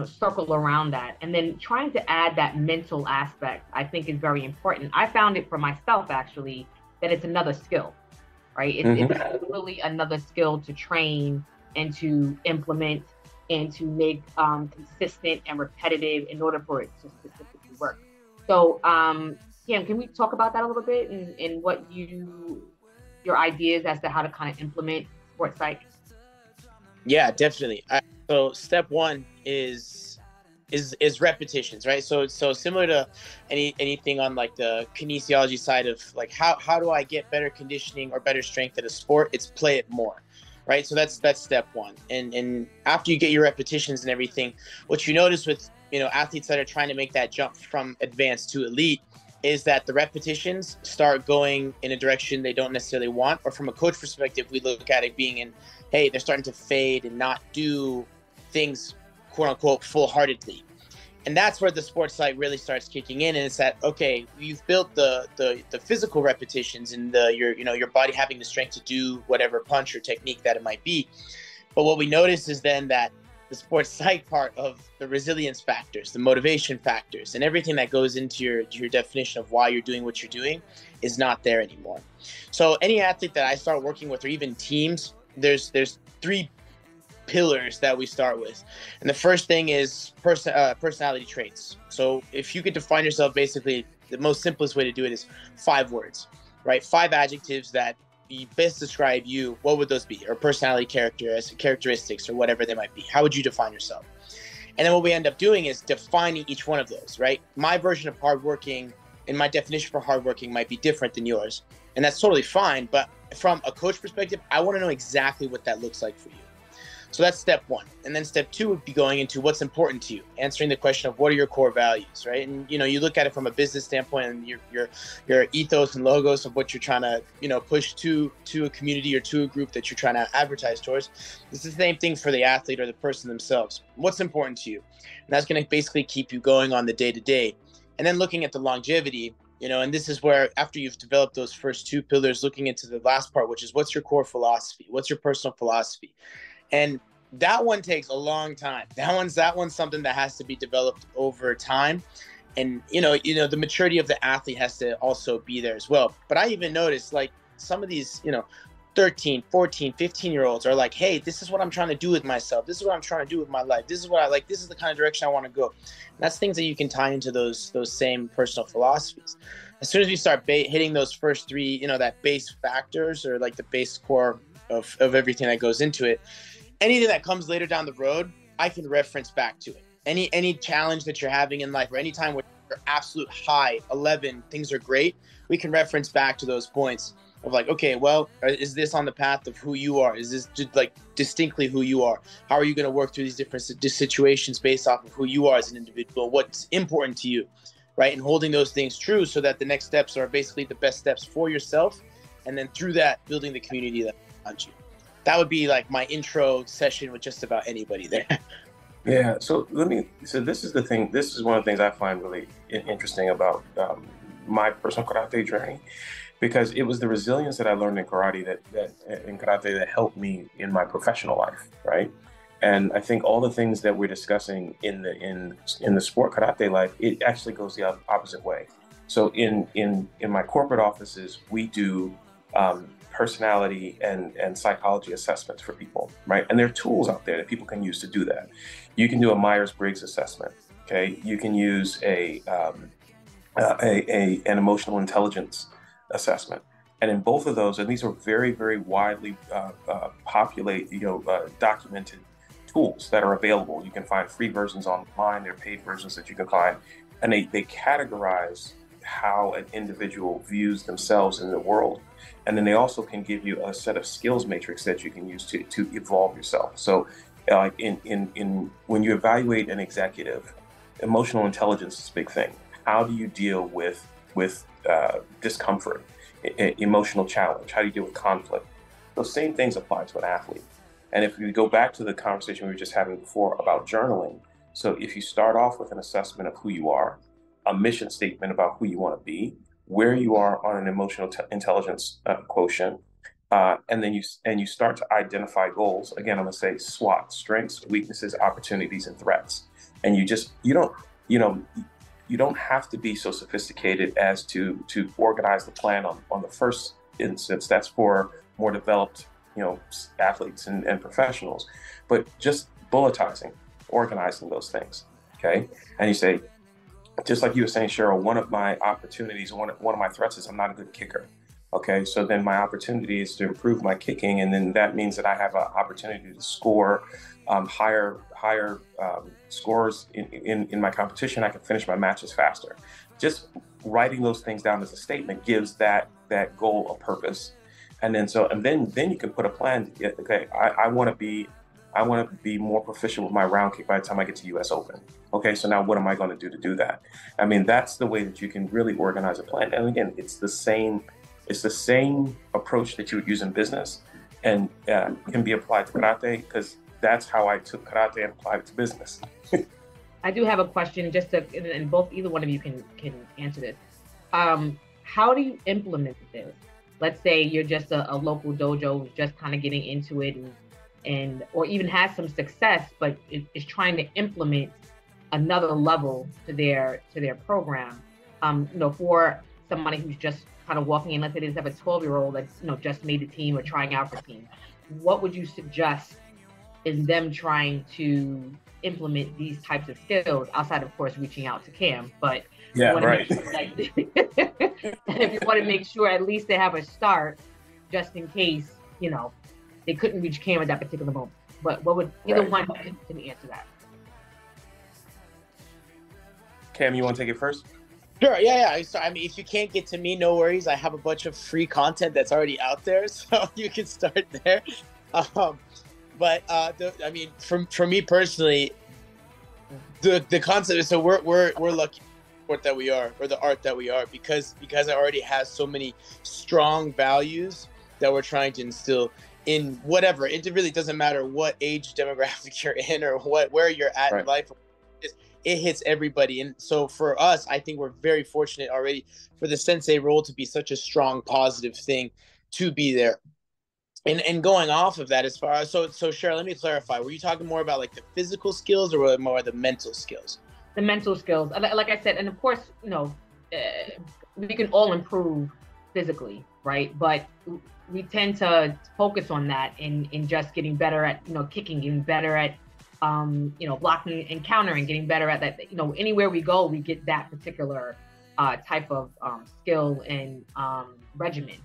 circle around that. And then trying to add that mental aspect, I think is very important. I found it for myself actually that it's another skill, right? It's Hmm. really another skill to train and to implement and to make consistent and repetitive in order for it to specifically work. So, Kim, can we talk about that a little bit and what your ideas as to how to kind of implement sports psych? Yeah, definitely. So step one is repetitions, right? So similar to anything on like the kinesiology side of like how do I get better conditioning or better strength at a sport? It's play it more, right? So that's step one. And after you get your repetitions and everything, what you notice with athletes that are trying to make that jump from advanced to elite is that the repetitions start going in a direction they don't necessarily want, or from a coach perspective, we look at it being in, hey, they're starting to fade and not do things quote unquote full heartedly. And that's where the sports side really starts kicking in. And it's that, okay, you've built the physical repetitions and your body having the strength to do whatever punch or technique that it might be. But what we notice is then that the sports psych part of the resilience factors, the motivation factors, and everything that goes into your definition of why you're doing what you're doing is not there anymore. So any athlete that I start working with, or even teams, there's three pillars that we start with. And the first thing is personality traits. So if you could define yourself, basically, the most simplest way to do it is 5 words, right? 5 adjectives that best describe you. What would those be? Or personality characteristics or whatever they might be. How would you define yourself? And then what we end up doing is defining each one of those, right? My version of hardworking and my definition for hardworking might be different than yours. And that's totally fine. But from a coach perspective, I want to know exactly what that looks like for you. So that's step one. And then step two would be going into what's important to you, answering the question of what are your core values, right? And you look at it from a business standpoint and your ethos and logos of what you're trying to, push to a community or to a group that you're trying to advertise towards. It's the same thing for the athlete or the person themselves. What's important to you? And that's going to basically keep you going on the day to day. And then looking at the longevity, and this is where after you've developed those first two pillars, looking into the last part, which is what's your core philosophy? What's your personal philosophy? And that one takes a long time. That one's something that has to be developed over time. And the maturity of the athlete has to also be there as well. But I even noticed like some of these, 13, 14, 15-year olds are like, hey, this is what I'm trying to do with myself. This is what I'm trying to do with my life. This is what I like. This is the kind of direction I want to go. And that's things that you can tie into those same personal philosophies. As soon as we start hitting those first three, that base factors or like the base core of everything that goes into it, anything that comes later down the road, I can reference back to it. Any challenge that you're having in life or any time where you're absolute high, 11, things are great, we can reference back to those points of like, okay, well, is this on the path of who you are? Is this like distinctly who you are? How are you going to work through these different situations based off of who you are as an individual? What's important to you, right? And holding those things true so that the next steps are basically the best steps for yourself. And then through that, building the community that around you. That would be like my intro session with just about anybody there. Yeah, so this is the thing, this is one of the things I find really interesting about my personal karate journey, because it was the resilience that I learned in karate that helped me in my professional life, right? And I think all the things that we're discussing in the sport karate life, it actually goes the opposite way. So in my corporate offices, we do personality and psychology assessments for people, right? And there are tools out there that people can use to do that. You can do a Myers-Briggs assessment, okay? You can use an emotional intelligence assessment. And in both of those, and these are very, very widely documented tools that are available. You can find free versions online, there are paid versions that you can find, and they categorize how an individual views themselves in the world. And then they also can give you a set of skills matrix that you can use to evolve yourself. So when you evaluate an executive, emotional intelligence is a big thing. How do you deal with discomfort, emotional challenge? How do you deal with conflict? Those same things apply to an athlete. And if we go back to the conversation we were just having before about journaling, so if you start off with an assessment of who you are, a mission statement about who you want to be, where you are on an emotional intelligence quotient, And then you start to identify goals. Again, I'm going to say SWOT: strengths, weaknesses, opportunities, and threats. And you don't have to be so sophisticated as to organize the plan on the first instance. That's for more developed, athletes and professionals. But just bulletizing, organizing those things. Okay. And you say, just like you were saying, Cheryl, one of my opportunities, one of my threats is I'm not a good kicker. Okay, so then my opportunity is to improve my kicking, and then that means that I have an opportunity to score higher scores in my competition. I can finish my matches faster. Just writing those things down as a statement gives that goal a purpose, and then you can put a plan. Okay, I want to be more proficient with my round kick by the time I get to U.S. Open. Okay, so now what am I going to do that? I mean, that's the way that you can really organize a plan. And again, it's the same approach that you would use in business, and can be applied to karate, because that's how I took karate and applied it to business. I do have a question, and either one of you can answer this. How do you implement this? Let's say you're just a local dojo who's just kind of getting into it, or even has some success, but is trying to implement another level to their program. For somebody who's just kind of walking in, let's say they just have a 12-year-old that's just made the team or trying out for team, what would you suggest in them trying to implement these types of skills, outside of course reaching out to Cam? But yeah, right. If you want to make sure at least they have a start, just in case they couldn't reach Cam at that particular moment. But what would either one can answer that? Cam, you want to take it first? Sure, yeah. So, I mean, if you can't get to me, no worries. I have a bunch of free content that's already out there, so you can start there. But for me personally, the concept is, so we're lucky that we are, or the art that we are, because it already has so many strong values that we're trying to instill in whatever. It really doesn't matter what age demographic you're in or where you're at in life. It hits everybody. And so for us, I think we're very fortunate already for the sensei role to be such a strong, positive thing to be there. And going off of that, as far as, so Cheryl, let me clarify. Were you talking more about like the physical skills, or more the mental skills? The mental skills. Like I said, and of course, we can all improve physically, right? But we tend to focus on that in just getting better at, kicking, getting better at, blocking and countering, getting better at that. Anywhere we go, we get that particular type of skill and regimen.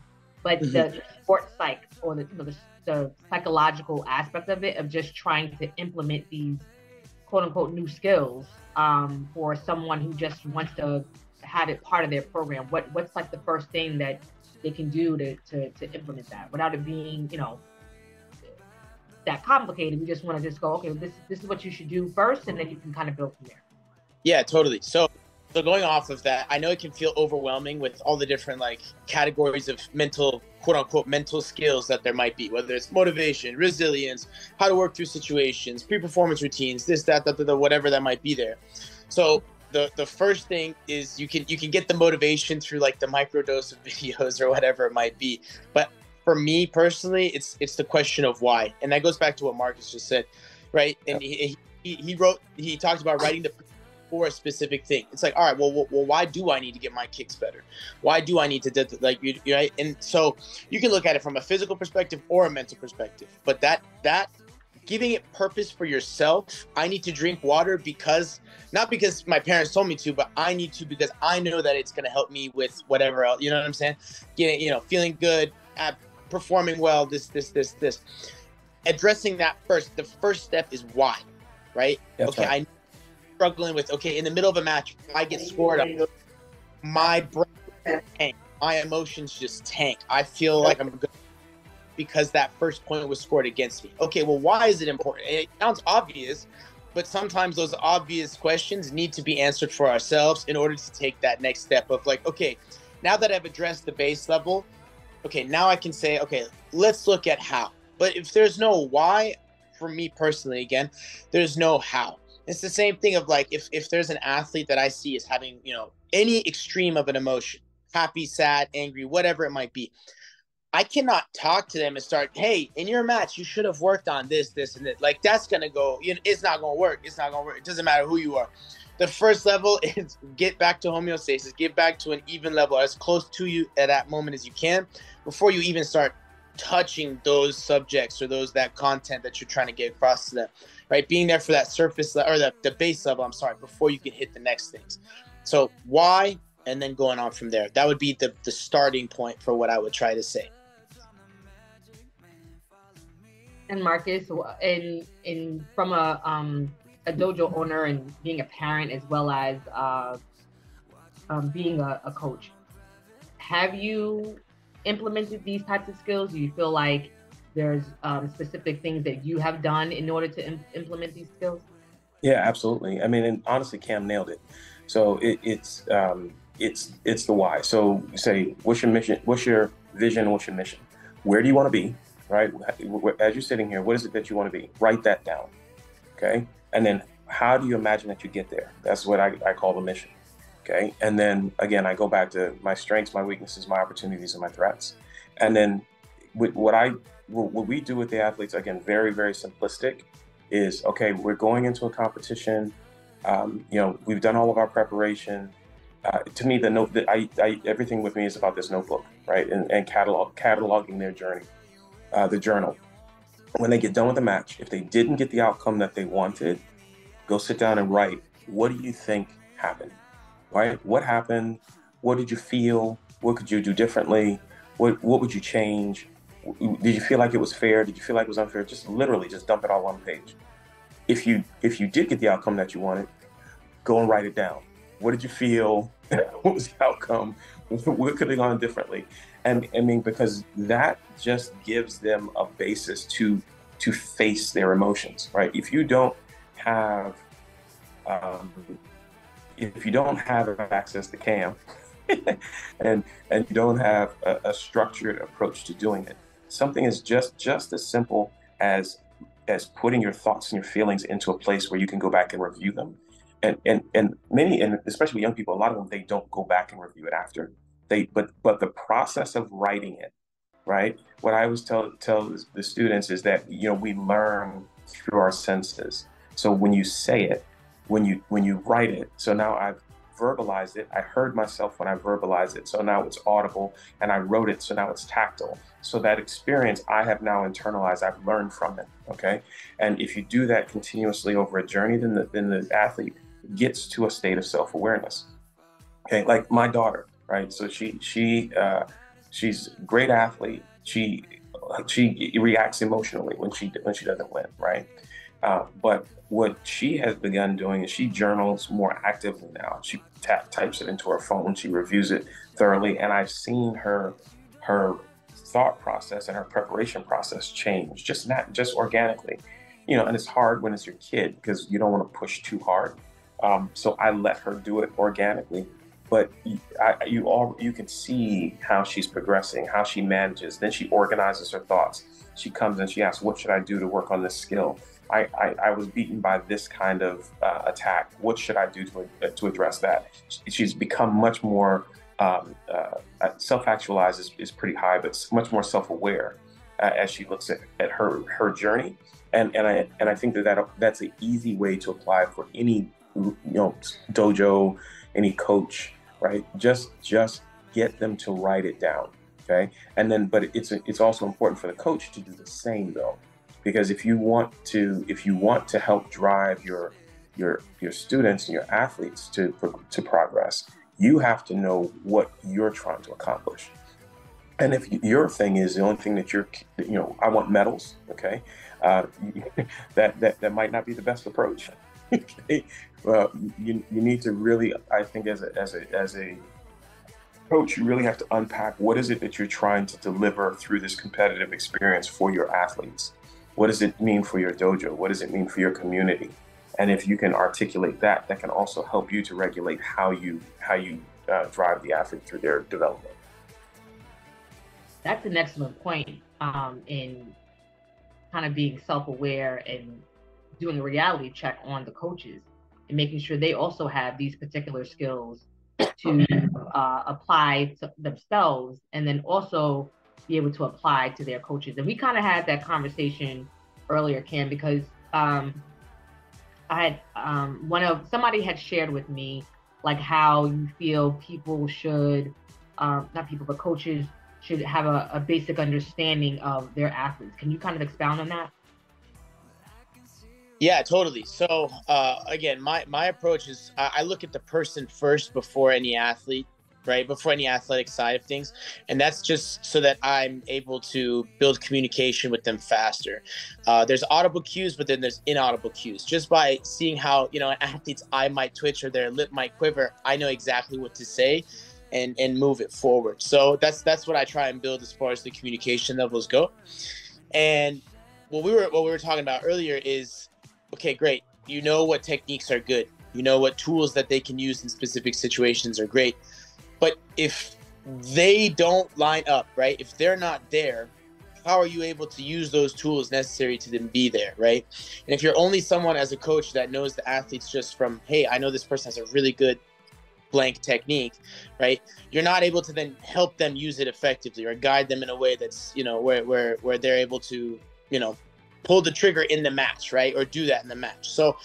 But the sports psych, or the psychological aspect of it, of just trying to implement these quote unquote new skills for someone who just wants to have it part of their program, what's like the first thing that they can do to implement that without it being that complicated? We just want to just go, okay, this is what you should do first, and then you can kind of build from there. Yeah, totally. So going off of that, I know it can feel overwhelming with all the different like categories of mental, quote unquote, mental skills that there might be, whether it's motivation, resilience, how to work through situations, pre-performance routines, this, that, whatever that might be there. So the first thing is you can get the motivation through like the microdose of videos or whatever it might be. But for me personally, it's the question of why. And that goes back to what Marques just said, right? And he talked about writing for a specific thing. It's like, all right, well, why do I need to get my kicks better? Why do I need to right? And so you can look at it from a physical perspective or a mental perspective. But that giving it purpose for yourself, I need to drink water not because my parents told me to, but I need to because I know that it's going to help me with whatever else. You know what I'm saying? Feeling good, performing well, this. Addressing that first. The first step is why, right? That's okay, right. I'm struggling with, in the middle of a match, I get scored, my brain tank, my emotions just tank. I feel like I'm good because that first point was scored against me. Okay, well, why is it important? It sounds obvious, but sometimes those obvious questions need to be answered for ourselves in order to take that next step of like, okay, now that I've addressed the base level, okay, now I can say, okay, let's look at how. But if there's no why, for me personally, again, there's no how. It's the same thing of like, if there's an athlete that I see is having, any extreme of an emotion, happy, sad, angry, whatever it might be, I cannot talk to them and start, hey, in your match, you should have worked on this, this, and this. Like, that's going to go, it's not going to work. It's not going to work. It doesn't matter who you are. The first level is get back to homeostasis, get back to an even level as close to you at that moment as you can before you even start touching those subjects or that content that you're trying to get across to them, right? Being there for that surface or the base level, before you can hit the next things. So why, and then going on from there. That would be the starting point for what I would try to say. And Marques, in from a dojo owner and being a parent as well as being a coach, have you implemented these types of skills? Do you feel like there's specific things that you have done in order to implement these skills? Yeah, absolutely. I mean, and honestly, Cam nailed it. So it's the why. So you say, what's your mission? What's your vision? What's your mission? Where do you want to be? Right? As you're sitting here, what is it that you want to be? Write that down. Okay. And then how do you imagine that you get there? That's what I call the mission. Okay. And then again, I go back to my strengths, my weaknesses, my opportunities, and my threats. And then what we do with the athletes, again, very, very simplistic, is, okay, we're going into a competition. We've done all of our preparation. To me, everything with me is about this notebook, right? And cataloging their journey, the journal. When they get done with the match, if they didn't get the outcome that they wanted, go sit down and write, what do you think happened, right? What happened? What did you feel? What could you do differently? What would you change? Did you feel like it was fair? Did you feel like it was unfair? Just literally just dump it all on the page. If you did get the outcome that you wanted, go and write it down. What did you feel? What was the outcome? What could have gone differently? And I mean, because that just gives them a basis to face their emotions, right? If you don't have access to Cam and you don't have a structured approach to doing it, something is just as simple as putting your thoughts and your feelings into a place where you can go back and review them. And many, and especially young people, a lot of them, they don't go back and review it after. But the process of writing it, right? What I always tell the students is that, we learn through our senses. So when you say it, when you write it, so now I've verbalized it. I heard myself when I verbalized it. So now it's audible, and I wrote it. So now it's tactile. So that experience I have now internalized, I've learned from it. Okay. And if you do that continuously over a journey, then the athlete gets to a state of self-awareness. Okay. Like my daughter, right? So she's a great athlete. She reacts emotionally when she doesn't win. Right. But what she has begun doing is she journals more actively now. She types it into her phone. She reviews it thoroughly. And I've seen her thought process and her preparation process change, just organically, and it's hard when it's your kid because you don't want to push too hard. So I let her do it organically, but you can see how she's progressing, how she manages. Then she organizes her thoughts. She comes and she asks, what should I do to work on this skill? I was beaten by this kind of attack. What should I do to address that? She's become much more self-actualized is pretty high, but much more self-aware as she looks at her journey. And I think that's an easy way to apply for any dojo, any coach, right? Just get them to write it down, okay? And then, but it's also important for the coach to do the same though, because if you want to help drive your students and your athletes to progress, you have to know what you're trying to accomplish. And if your thing is the only thing that I want medals, okay, that might not be the best approach. Okay, well, you need to really, I think, as a coach, you really have to unpack what is it that you're trying to deliver through this competitive experience for your athletes. What does it mean for your dojo? What does it mean for your community? And if you can articulate that can also help you to regulate how you drive the athlete through their development. That's an excellent point in kind of being self-aware and doing a reality check on the coaches and making sure they also have these particular skills to apply to themselves, and then also be able to apply to their coaches. And we kind of had that conversation earlier, Kim, because I had somebody had shared with me like how you feel people should, not people, but coaches should have a basic understanding of their athletes. Can you kind of expound on that? Yeah, totally. So again, my approach is I look at the person first before any athlete, right? Before any athletic side of things. And that's just so that I'm able to build communication with them faster. There's audible cues, but then there's inaudible cues. Just by seeing how, an athlete's eye might twitch or their lip might quiver, I know exactly what to say and move it forward. So that's what I try and build as far as the communication levels go. And what we were talking about earlier is, okay, great. You know what techniques are good. You know what tools that they can use in specific situations are great. But if they don't line up, right? If they're not there, how are you able to use those tools necessary to then be there, right? And if you're only someone as a coach that knows the athletes just from, hey, I know this person has a really good blank technique, right? You're not able to then help them use it effectively or guide them in a way that's, where they're able to, pull the trigger in the match, right? Or do that in the match. So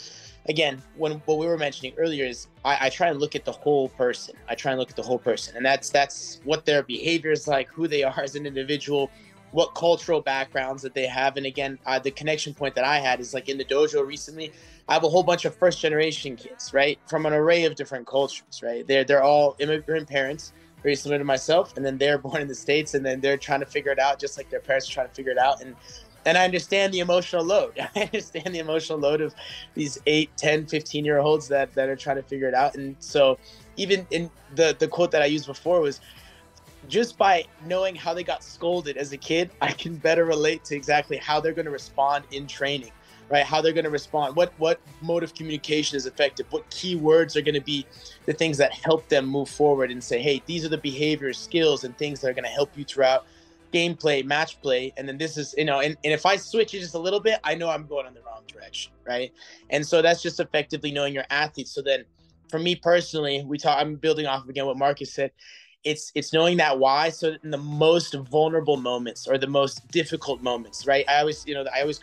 again, what we were mentioning earlier is I try and look at the whole person. And that's what their behavior is like, who they are as an individual, what cultural backgrounds that they have. And again, the connection point that I had is like in the dojo recently, I have a whole bunch of first generation kids, right? From an array of different cultures, right? They're all immigrant parents, very similar to myself. And then they're born in the States and then they're trying to figure it out just like their parents are trying to figure it out. And I understand the emotional load. I understand the emotional load of these 8, 10, 15-year-olds that are trying to figure it out. And so even in the quote that I used before was, just by knowing how they got scolded as a kid, I can better relate to exactly how they're going to respond in training, right? How they're going to respond, what mode of communication is effective, what key words are going to be the things that help them move forward and say, hey, these are the behaviors, skills, and things that are going to help you throughout gameplay, match play. And then this is, and if I switch it just a little bit, I know I'm going in the wrong direction, right? And so that's just effectively knowing your athletes. So then for me personally, I'm building off of, again, what Marques said, it's knowing that why. So in the most vulnerable moments or the most difficult moments, right? I always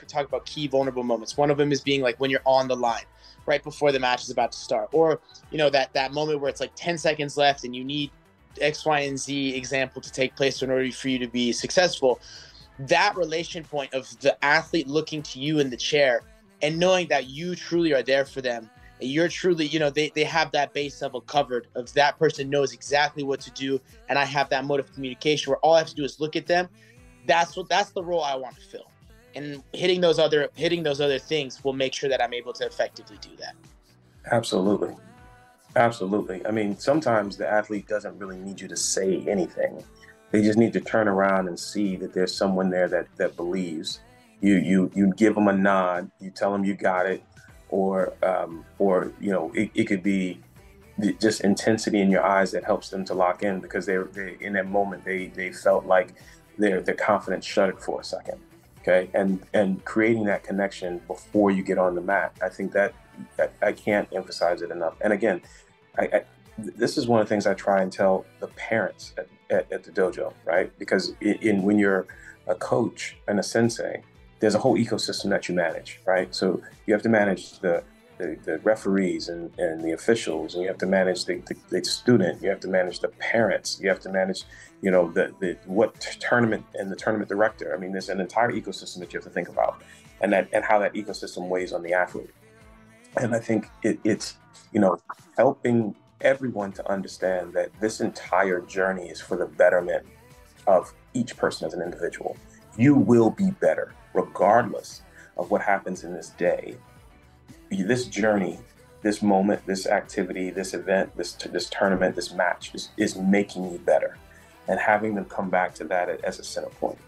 talk about key vulnerable moments. One of them is being like when you're on the line right before the match is about to start, or, that moment where it's like 10 seconds left and you need X, Y, and Z example to take place in order for you to be successful. That relation point of the athlete looking to you in the chair and knowing that you truly are there for them. And you're truly, they have that base level covered of that person knows exactly what to do. And I have that mode of communication where all I have to do is look at them. That's the role I want to fill. And hitting those other things will make sure that I'm able to effectively do that. Absolutely. I mean, sometimes the athlete doesn't really need you to say anything. They just need to turn around and see that there's someone there that believes. You give them a nod, you tell them you got it, or it could be just intensity in your eyes that helps them to lock in because they in that moment they felt like their confidence shuddered for a second. Okay, and creating that connection before you get on the mat, I think that I can't emphasize it enough. And again, this is one of the things I try and tell the parents at the dojo, right? Because when you're a coach and a sensei, there's a whole ecosystem that you manage, right? So you have to manage the referees and the officials, and you have to manage the student, you have to manage the parents, you have to manage, what tournament and the tournament director. I mean, there's an entire ecosystem that you have to think about, and how that ecosystem weighs on the athlete. And I think it's helping everyone to understand that this entire journey is for the betterment of each person as an individual. You will be better regardless of what happens in this day. This journey, this moment, this activity, this event, this tournament, this match is making you better, and having them come back to that as a center point.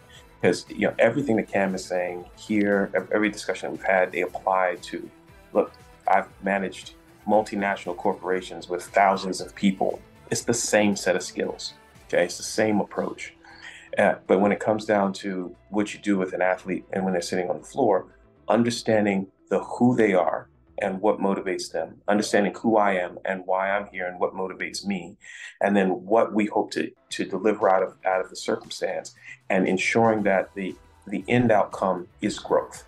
Because everything that Cam is saying here, every discussion that we've had, they apply to. Look, I've managed multinational corporations with thousands of people. It's the same set of skills. Okay, it's the same approach. But when it comes down to what you do with an athlete and when they're sitting on the floor, understanding who they are and what motivates them, understanding who I am and why I'm here and what motivates me, and then what we hope to deliver out of the circumstance, and ensuring that the end outcome is growth.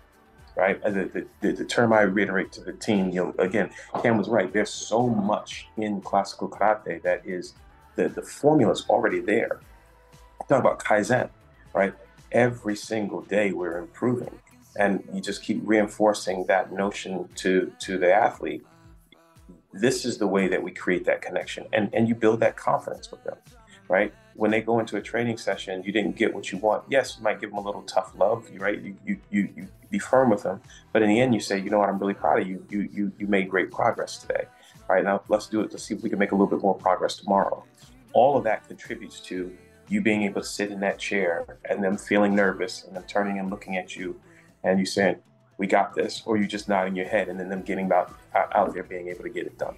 Right, the term I reiterate to the team, again, Cam was right. There's so much in classical karate that is the formula's already there. Talk about Kaizen, right? Every single day we're improving, and you just keep reinforcing that notion to the athlete. This is the way that we create that connection, and you build that confidence with them, right? When they go into a training session, you didn't get what you want. Yes, you might give them a little tough love, right? You be firm with them, but in the end, you say, you know what, I'm really proud of you. You made great progress today. All right, now let's do it. Let's see if we can make a little bit more progress tomorrow. All of that contributes to you being able to sit in that chair and them feeling nervous and them turning and looking at you, and you saying, "We got this," or you just nodding your head, and then them getting out there being able to get it done.